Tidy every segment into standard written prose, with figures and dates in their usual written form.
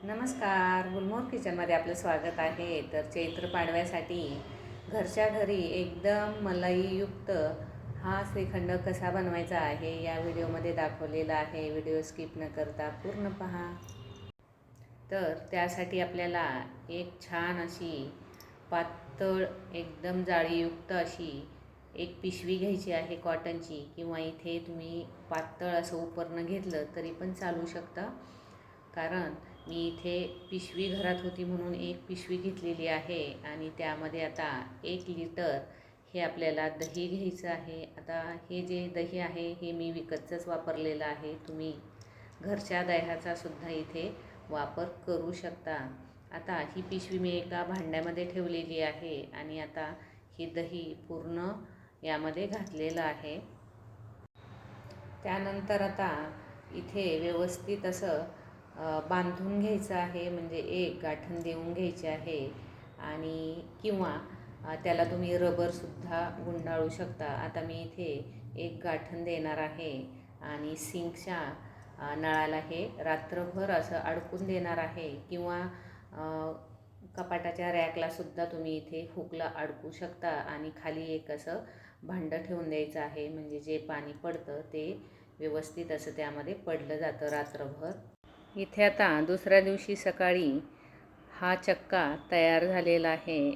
नमस्कार, गुलमोहर किचनमध्ये आपलं स्वागत आहे. तर चैत्र पाडव्यासाठी घरच्या घरी एकदम मलाईयुक्त हा श्रीखंड कसा बनवायचा आहे या व्हिडिओमध्ये दाखवलेला आहे. व्हिडिओ स्किप न करता पूर्ण पहा. तर त्यासाठी आपल्याला एक छान अशी पातळ एकदम जाळीयुक्त अशी एक पिशवी घ्यायची आहे कॉटनची, किंवा इथे तुम्ही पातळ असं उपरणं घेतलं तरी पण चालू शकता. कारण मी इथे पिशवी घरात होती म्हणून एक पिशवी घेतलेली आहे आणि त्यामध्ये आता 1 लिटर हे आपल्याला दही घ्यायचं आहे. आता हे जे दही आहे हे मी विकतचंच वापरलेलं आहे. तुम्ही घरच्या दह्याचा सुद्धा इथे वापर करू शकता. आता ही पिशवी मी एका भांड्यामध्ये ठेवलेली आहे आणि आता ही दही पूर्ण यामध्ये घातलेलं आहे. त्यानंतर आता इथे व्यवस्थित असं बांधून घ्यायचं आहे, म्हणजे एक गाठण देऊन घ्यायची आहे. आणि किंवा त्याला तुम्ही रबरसुद्धा गुंडाळू शकता. आता मी इथे एक गाठण देणार आहे आणि सिंकच्या नळाला हे रात्रभर असं अडकून देणार आहे, किंवा कपाटाच्या रॅकलासुद्धा तुम्ही इथे हुकला अडकू शकता आणि खाली एक असं भांडं ठेवून द्यायचं आहे, म्हणजे जे पाणी पडतं ते व्यवस्थित असं त्यामध्ये पडलं जातं रात्रभर. इथे आता दुसऱ्या दिवशी सकाळी हा चक्का तयार झालेला आहे.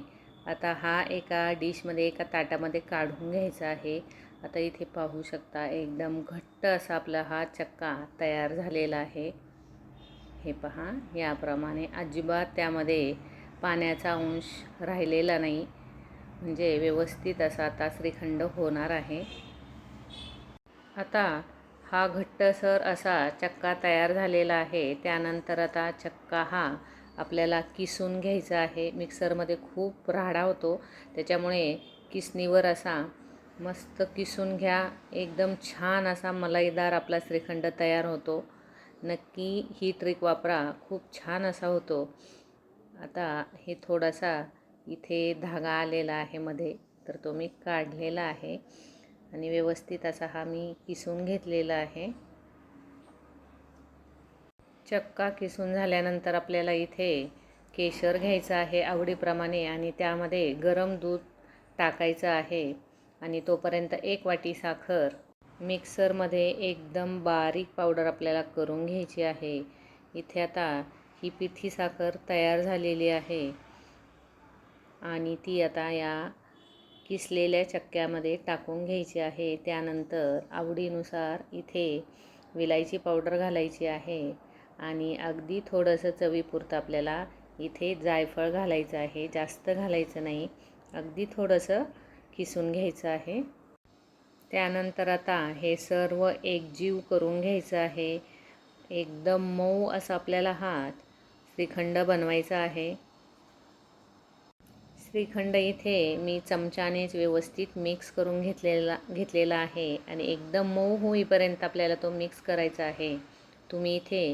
आता हा एका डिशमध्ये एका ताटामध्ये काढून घ्यायचा आहे. आता इथे पाहू शकता एकदम घट्ट असा आपला हा चक्का तयार झालेला आहे. हे पहा, याप्रमाणे अजिबात त्यामध्ये पाण्याचा अंश राहिलेला नाही, म्हणजे व्यवस्थित असा आता श्रीखंड होणार आहे. आता हा घट्टसर असा चक्का तयार झालेला आहे. त्यानंतर आता चक्का हा आपल्याला किसून घ्यायचा आहे. मिक्सरमध्ये खूप राडा होतो, त्याच्यामुळे किसणीवर असा मस्त किसून घ्या. एकदम छान असा मलाईदार आपला श्रीखंड तयार होतो. नक्की ही ट्रिक वापरा, खूप छान असा होतो. आता हे थोडासा इथे धागा आलेला आहे मध्ये, तर तो मी काढलेला आहे आणि व्यवस्थित असा हा मी किसून घेतलेला आहे. चक्का किसून झाल्यानंतर आपल्याला इथे केशर घ्यायचं आहे आवडीप्रमाणे आणि त्यामध्ये गरम दूध टाकायचं आहे आणि तोपर्यंत 1 वाटी साखर मिक्सरमध्ये एकदम बारीक पावडर आपल्याला करून घ्यायची आहे. इथे आता ही पिठी साखर तयार झालेली आहे आणि ती आता या किसलेल्या चक्क्यामध्ये टाकून घ्यायची आहे. त्यानंतर आवडीनुसार इथे विलायची पावडर घालायची आहे आणि अगदी थोडंसं चवीपुरतं आपल्याला इथे जायफळ घालायचं आहे. जास्त घालायचं नाही, अगदी थोडंसं किसून घ्यायचं आहे. त्यानंतर आता हे सर्व एकजीव करून घ्यायचं आहे. एकदम मऊ असं आपल्याला हा श्रीखंड बनवायचा आहे. श्रीखंड इथे मी चमच्यानेच व्यवस्थित मिक्स करून घेतलेला आहे आणि एकदम मऊ होईपर्यंत आपल्याला तो मिक्स करायचा आहे. तुम्ही इथे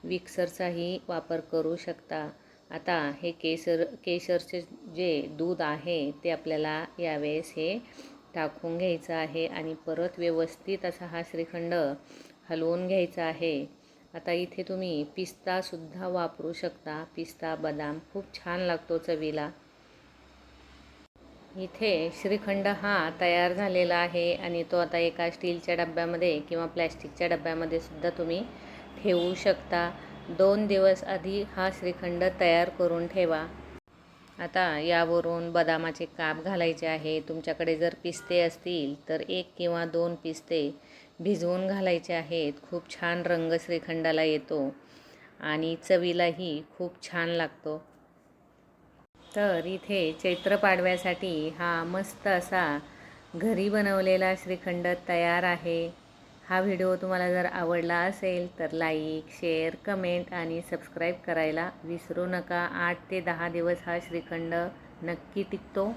मिक्सरचाही वापर करू शकता. आता हे केशरचे जे दूध आहे ते आपल्याला यावेळेस हे टाकून घ्यायचं आहे आणि परत व्यवस्थित असा हा श्रीखंड हलवून घ्यायचा आहे. आता इथे तुम्ही पिस्तासुद्धा वापरू शकता. पिस्ता, बदाम खूप छान लागतो चवीला. इथे श्रीखंड हा तयार झालेला आहे आणि तो आता एका स्टीलच्या डब्यामध्ये किंवा प्लॅस्टिकच्या डब्यामध्ये सुद्धा तुम्ही ठेवू शकता. 2 दिवस आधी हा श्रीखंड तयार करून ठेवा. आता यावरून बदामाचे काप घालायचे आहे. तुमच्याकडे जर पिस्ते असतील तर 1 किंवा 2 पिस्ते भिजवून घालायचे आहेत. खूप छान रंग श्रीखंडाला येतो आणि चवीलाही खूप छान लागतो. तर इथे चैत्र पाडव्यासाठी हा मस्त असा घरी बनवलेला श्रीखंड तयार आहे. हा व्हिडिओ तुम्हाला जर आवडला असेल तर लाईक, शेअर, कमेंट आणि सबस्क्राईब करायला विसरू नका. 8 ते 10 दिवस हा श्रीखंड नक्की टिकतो.